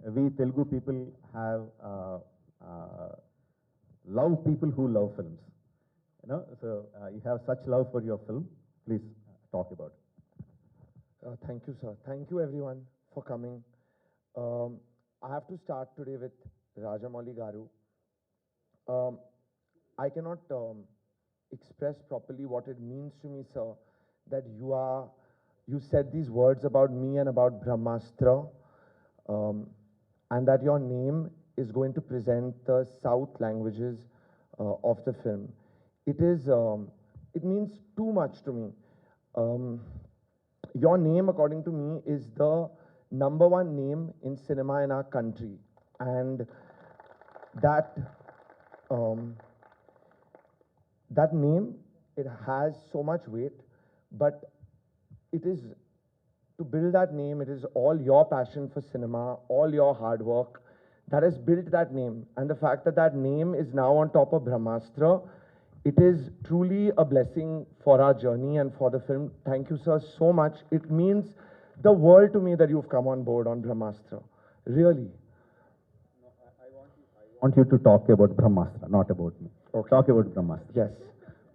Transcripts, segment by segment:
we Telugu people have love people who love films. You have such love for your film. Please talk about it. Thank you, sir. Thank you, everyone, for coming. Um, I have to start today with Rajamouli Garu. Um, I cannot express properly what it means to me, sir, that you said these words about me and about Brahmastra, um, and that your name is going to present the South languages of the film. It means too much to me. Um, your name, according to me, is the number one name in cinema in our country, and that um, that name, it has so much weight, but it is to build that name, it is all your passion for cinema, all your hard work that has built that name. And the fact that that name is now on top of Brahmastra, it is truly a blessing for our journey and for the film. Thank you, sir, so much. It means the world to me that you've come on board on Brahmastra. Really. I want you to talk about Brahmastra, not about me. Okay. Talk about Brahmastra. Yes.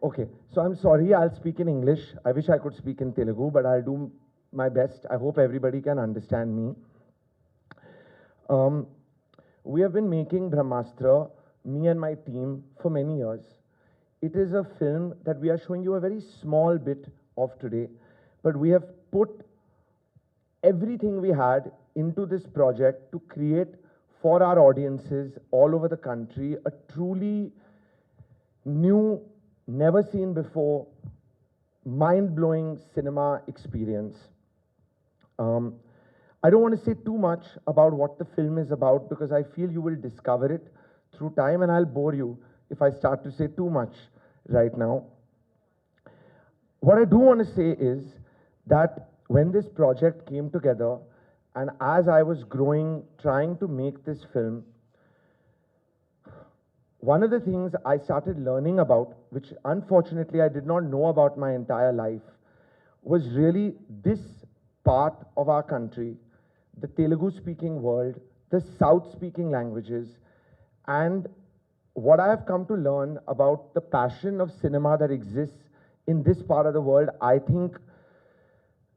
Okay. So I'm sorry, I'll speak in English. I wish I could speak in Telugu, but I'll do my best. I hope everybody can understand me. We have been making Brahmastra, me and my team, for many years. It is a film that we are showing you a very small bit of today, but we have put everything we had into this project to create for our audiences all over the country a truly new, never seen before, mind-blowing cinema experience. I don't want to say too much about what the film is about because I feel you will discover it through time, and I'll bore you if I start to say too much right now. What I do want to say is that when this project came together, and as I was growing, trying to make this film, one of the things I started learning about, which unfortunately I did not know about my entire life, was really this part of our country, the Telugu-speaking world, the South-speaking languages, and what I have come to learn about the passion of cinema that exists in this part of the world, I think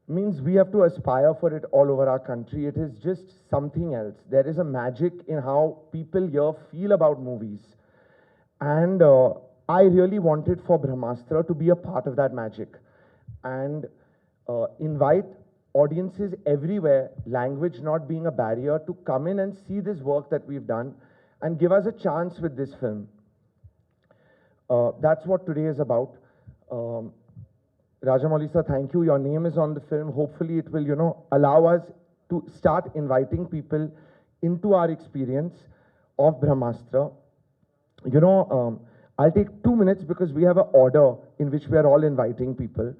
means we have to aspire for it all over our country. It is just something else. There is a magic in how people here feel about movies. And I really wanted for Brahmastra to be a part of that magic and invite audiences everywhere, language not being a barrier, to come in and see this work that we've done and give us a chance with this film. That's what today is about. Rajamouli sir, thank you. Your name is on the film. Hopefully it will, allow us to start inviting people into our experience of Brahmastra. I'll take 2 minutes because we have an order in which we are all inviting people.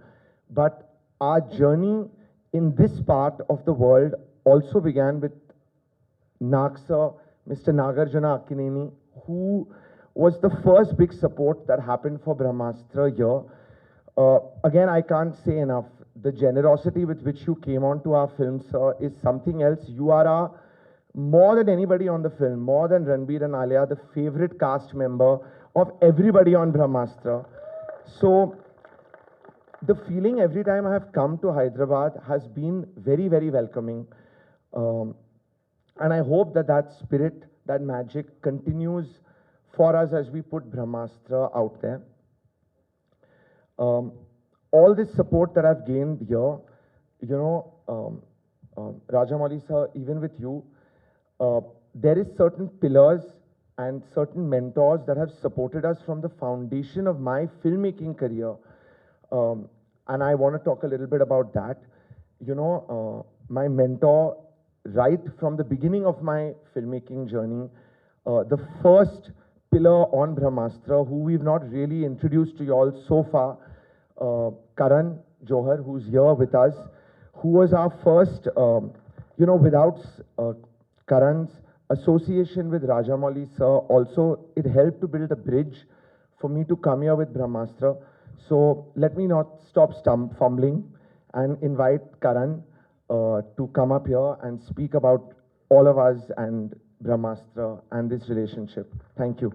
But our journey in this part of the world also began with Nagsa, Mr. Nagarjuna Akkineni, who was the first big support that happened for Brahmastra here. Again, I can't say enough. The generosity with which you came onto our film, sir, is something else. You are more than anybody on the film, more than Ranbir and Alia, the favorite cast member of everybody on Brahmastra. So, the feeling every time I have come to Hyderabad has been very, very welcoming. And I hope that that spirit, that magic continues for us as we put Brahmastra out there. All this support that I've gained here, Rajamouli sir, even with you, there is certain pillars and certain mentors that have supported us from the foundation of my filmmaking career. And I want to talk a little bit about that. My mentor, right from the beginning of my filmmaking journey, the first pillar on Brahmastra, who we've not really introduced to you all so far, Karan Johar, who's here with us, who was our first, without Karan's association with Rajamouli sir, also it helped to build a bridge for me to come here with Brahmastra. So let me not stop fumbling and invite Karan to come up here and speak about all of us and Brahmastra and this relationship. Thank you.